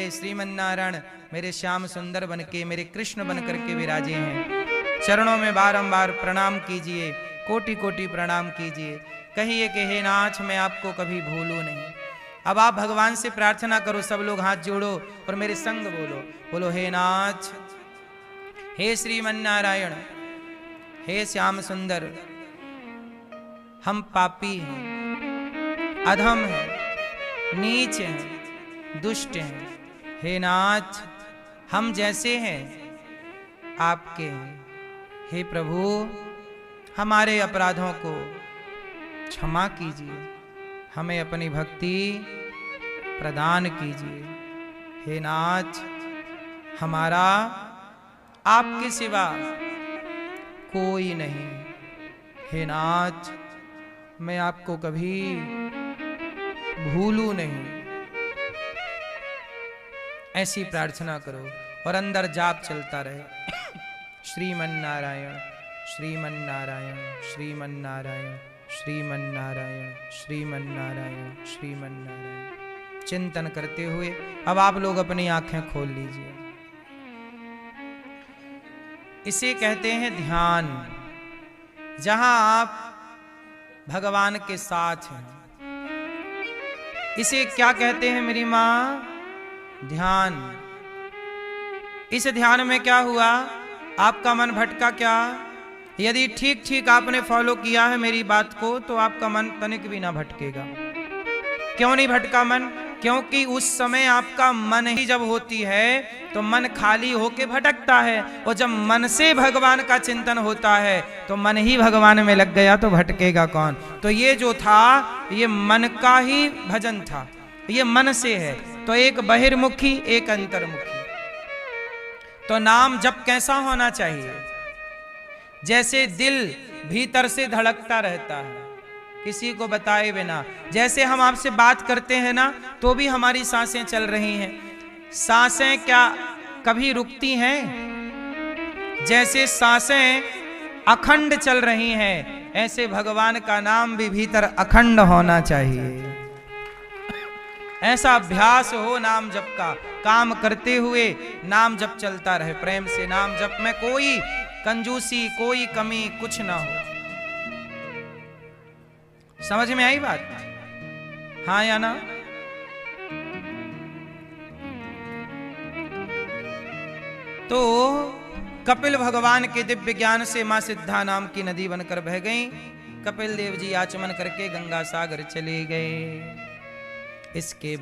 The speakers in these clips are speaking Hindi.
हे श्रीमन नारायण मेरे श्याम सुंदर बन के, मेरे कृष्ण बन करके विराजे हैं। चरणों में बारंबार प्रणाम कीजिए, कोटि कोटि प्रणाम कीजिए। कहिए कि हे नाथ मैं आपको कभी भूलूं नहीं। अब आप भगवान से प्रार्थना करो, सब लोग हाथ जोड़ो और मेरे संग बोलो, बोलो हे नाथ, हे श्रीमन नारायण, हे श्याम सुंदर, हम पापी हैं, अधम हैं, नीच हैं, दुष्ट हैं। हे नाथ हम जैसे हैं आपके हैं। हे प्रभु हमारे अपराधों को क्षमा कीजिए, हमें अपनी भक्ति प्रदान कीजिए। हे नाथ हमारा आपके सिवा कोई नहीं। हे नाथ मैं आपको कभी भूलूं नहीं। ऐसी प्रार्थना करो और अंदर जाप चलता रहे। श्रीमन नारायण श्रीमन नारायण श्रीमन नारायण श्रीमन नारायण श्रीमन नारायण श्रीमन नारायण चिंतन करते हुए अब आप लोग अपनी आंखें खोल लीजिए। इसे कहते हैं ध्यान, जहां आप भगवान के साथ हैं। इसे क्या कहते हैं मेरी मां? ध्यान। इस ध्यान में क्या हुआ? आपका मन भटका क्या? यदि ठीक ठीक आपने फॉलो किया है मेरी बात को तो आपका मन तनिक भी ना भटकेगा। क्यों नहीं भटका मन? क्योंकि उस समय आपका मन ही जब होती है तो मन खाली होके भटकता है, और जब मन से भगवान का चिंतन होता है तो मन ही भगवान में लग गया तो भटकेगा कौन? तो ये जो था ये मन का ही भजन था, ये मन से है। तो एक बहिर्मुखी एक अंतर्मुखी। तो नाम जप कैसा होना चाहिए? जैसे दिल भीतर से धड़कता रहता है किसी को बताए बिना। जैसे हम आपसे बात करते हैं ना तो भी हमारी सांसें चल रही हैं। सांसें क्या कभी रुकती हैं? जैसे सांसें अखंड चल रही हैं ऐसे भगवान का नाम भी भीतर अखंड होना चाहिए। ऐसा अभ्यास हो नाम जप का, काम करते हुए नाम जप चलता रहे। प्रेम से नाम जप में कोई कंजूसी कोई कमी कुछ ना हो। समझ में आई बात? हाँ या ना? तो कपिल भगवान के दिव्य ज्ञान से मां सिद्धा नाम की नदी बनकर बह गई। कपिल देव जी आचमन करके गंगा सागर चले गए। इसके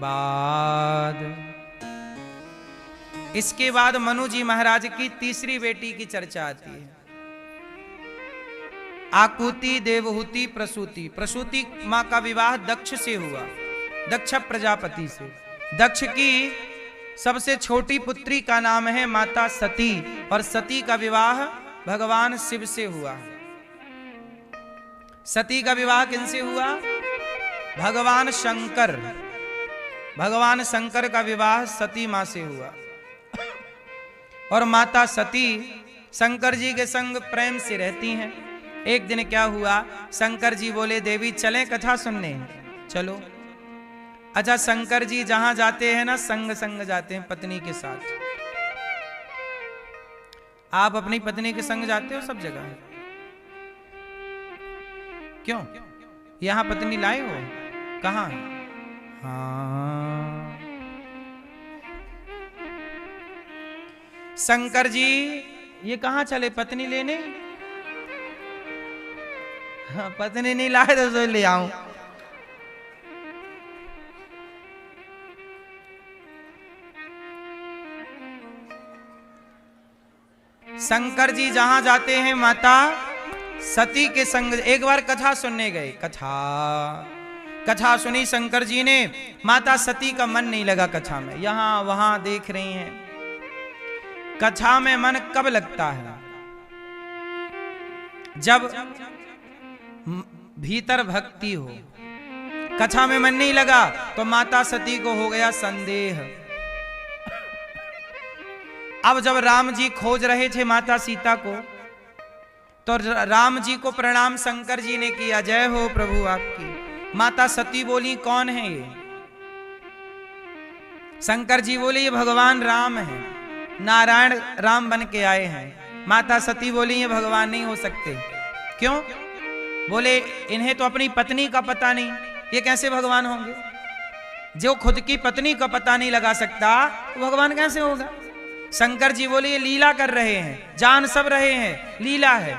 बाद मनु जी महाराज की तीसरी बेटी की चर्चा आती है। आकुति देवहूति प्रसूति। प्रसूति मां का विवाह दक्ष से हुआ, दक्ष प्रजापति से। दक्ष की सबसे छोटी पुत्री का नाम है माता सती, और सती का विवाह भगवान शिव से हुआ। सती का विवाह किनसे हुआ? भगवान शंकर। भगवान शंकर का विवाह सती मां से हुआ। और माता सती शंकर जी के संग प्रेम से रहती हैं। एक दिन क्या हुआ, शंकर जी बोले देवी चलें कथा सुनने। चलो। अच्छा शंकर जी जहां जाते हैं ना संग संग जाते हैं पत्नी के साथ। आप अपनी पत्नी के संग जाते हो सब जगह? क्यों? यहां पत्नी लाए हो? कहां? हाँ। शंकर जी ये कहां चले पत्नी लेने? हाँ, पत्नी नहीं लाए तो ले आऊं। शंकर जी जहां जाते हैं माता सती के संग। एक बार कथा सुनने गए। कथा सुनी शंकर जी ने। माता सती का मन नहीं लगा कथा में, यहां वहां देख रही हैं। कथा में मन कब लगता है? जब भीतर भक्ति हो। कथा में मन नहीं लगा तो माता सती को हो गया संदेह। अब जब राम जी खोज रहे थे माता सीता को तो राम जी को प्रणाम शंकर जी ने किया। जय हो प्रभु आपकी। माता सती बोली कौन है ये? शंकर जी बोले ये भगवान राम है, नारायण राम बन के आए हैं। माता सती बोली ये भगवान नहीं हो सकते। क्यों? बोले इन्हें तो अपनी पत्नी का पता नहीं, ये कैसे भगवान होंगे? जो खुद की पत्नी का पता नहीं लगा सकता तो भगवान कैसे होगा? शंकर जी बोले ये लीला कर रहे हैं, जान सब रहे हैं, लीला है।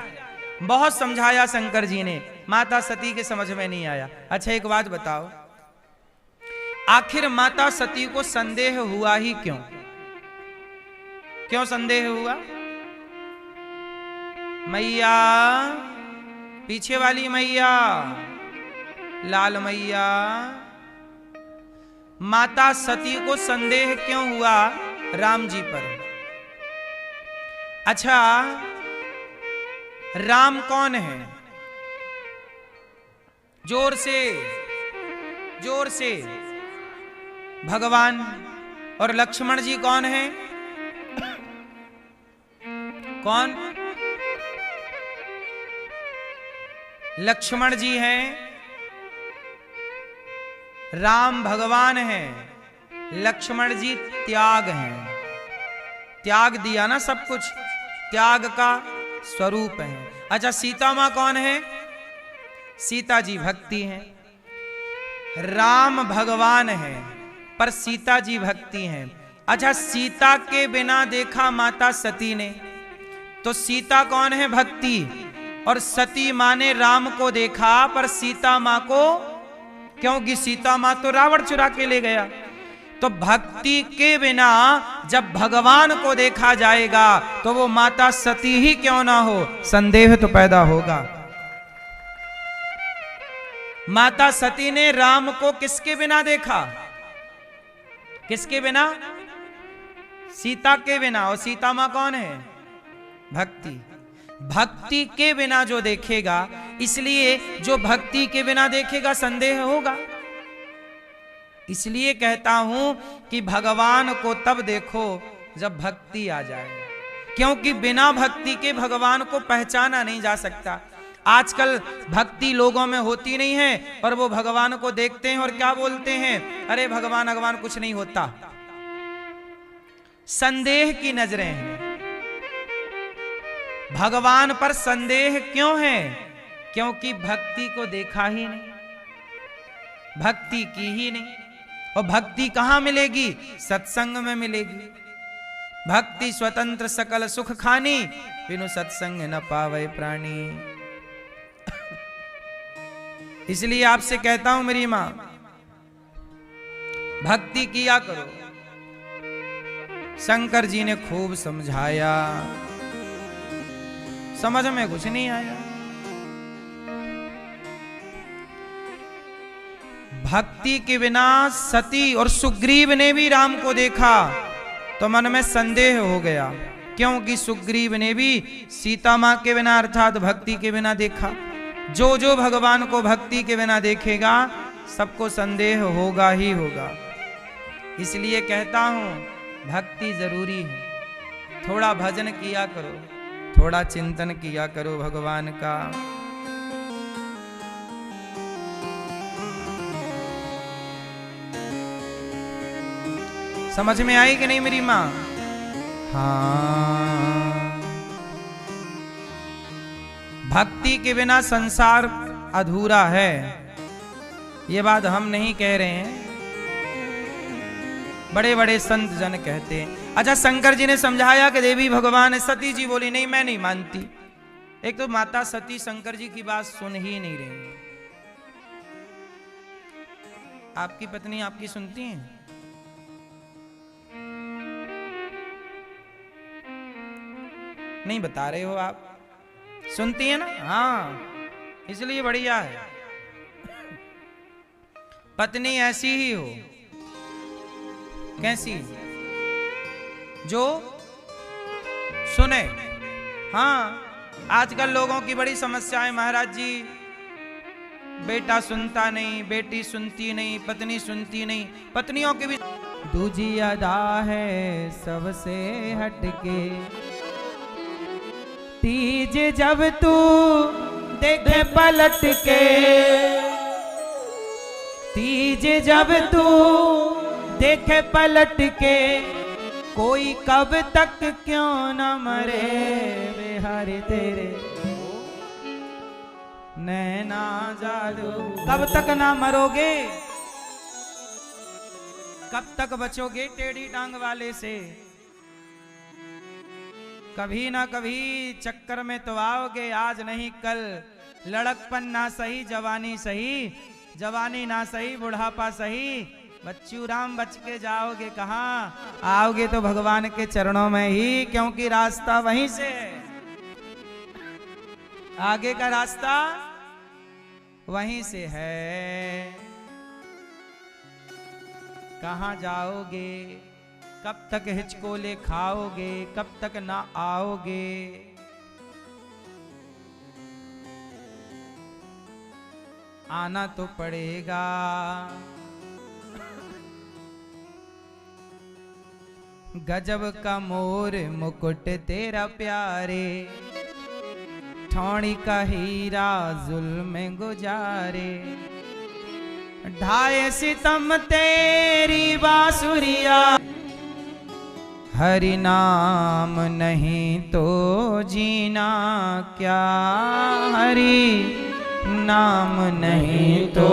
बहुत समझाया शंकर जी ने, माता सती के समझ में नहीं आया। अच्छा एक बात बताओ, आखिर माता सती को संदेह हुआ ही क्यों? क्यों संदेह हुआ? मैया, पीछे वाली मैया, लाल मैया, माता सती को संदेह क्यों हुआ राम जी पर? अच्छा, राम कौन है? जोर से, जोर से। भगवान। और लक्ष्मण जी कौन है? कौन? लक्ष्मण जी हैं। राम भगवान हैं, लक्ष्मण जी त्याग हैं। त्याग दिया ना सब कुछ, त्याग का स्वरूप है। अच्छा सीता मां कौन है? सीता जी भक्ति हैं। राम भगवान है पर सीता जी भक्ति हैं। अच्छा सीता के बिना देखा माता सती ने, तो सीता कौन है? भक्ति। और सती मां ने राम को देखा पर सीता मां को, क्योंकि सीता मां तो रावण चुरा के ले गया। तो भक्ति के बिना जब भगवान को देखा जाएगा तो वो माता सती ही क्यों ना हो, संदेह तो पैदा होगा। माता सती ने राम को किसके बिना देखा? किसके बिना? सीता के बिना। और सीता मां कौन है? भक्ति। भक्ति के बिना जो देखेगा, इसलिए जो भक्ति के बिना देखेगा संदेह होगा। इसलिए कहता हूं कि भगवान को तब देखो जब भक्ति आ जाए, क्योंकि बिना भक्ति के भगवान को पहचाना नहीं जा सकता। आजकल भक्ति लोगों में होती नहीं है और वो भगवान को देखते हैं और क्या बोलते हैं, अरे भगवान भगवान कुछ नहीं होता। संदेह की नजरें हैं। भगवान पर संदेह क्यों है? क्योंकि भक्ति को देखा ही नहीं, भक्ति की ही नहीं। और भक्ति कहां मिलेगी? सत्संग में मिलेगी। भक्ति स्वतंत्र सकल सुख खानी, बिनु सत्संग न पावे प्राणी। इसलिए आपसे कहता हूं मेरी मां, भक्ति किया करो। शंकर जी ने खूब समझाया, समझ में कुछ नहीं आया। भक्ति के बिना सती और सुग्रीव ने भी राम को देखा तो मन में संदेह हो गया, क्योंकि सुग्रीव ने भी सीता मां के बिना अर्थात भक्ति के बिना देखा। जो जो भगवान को भक्ति के बिना देखेगा सबको संदेह होगा ही होगा। इसलिए कहता हूं भक्ति जरूरी है। थोड़ा भजन किया करो, थोड़ा चिंतन किया करो भगवान का। समझ में आई कि नहीं मेरी मां? हाँ, भक्ति के बिना संसार अधूरा है, ये बात हम नहीं कह रहे हैं, बड़े बड़े संत जन कहते हैं। अच्छा शंकर जी ने समझाया कि देवी भगवान है। सती जी बोली नहीं मैं नहीं मानती। एक तो माता सती शंकर जी की बात सुन ही नहीं रही। आपकी पत्नी आपकी सुनती हैं? नहीं बता रहे हो आप, सुनती है ना? हाँ, इसलिए बढ़िया है। पत्नी ऐसी ही हो। कैसी? जो सुने। हाँ, आजकल लोगों की बड़ी समस्या है महाराज जी, बेटा सुनता नहीं, बेटी सुनती नहीं, पत्नी सुनती नहीं। पत्नियों की भी दूजी अदा है सबसे हटके। तीज जब तू देखे पलट के, तीज जब तू देखे पलट के कोई कब तक क्यों न मरे बिहारी तेरे नैना जादू। कब तक ना मरोगे, कब तक बचोगे टेढ़ी टांग वाले से? कभी ना कभी चक्कर में तो आओगे, आज नहीं कल। लड़कपन ना सही जवानी सही, जवानी ना सही बुढ़ापा सही। बच्चू राम बच के जाओगे कहाँ? आओगे तो भगवान के चरणों में ही, क्योंकि रास्ता वहीं से है। आगे का रास्ता वहीं से है। कहाँ जाओगे, कब तक हिचकोले खाओगे, कब तक ना आओगे? आना तो पड़ेगा। गजब का मोर मुकुट तेरा प्यारे, ठौड़ी का हीरा जुल्म गुजारे। ढाए सितम तेरी बांसुरिया, हरि नाम नहीं तो जीना क्या, हरि नाम नहीं तो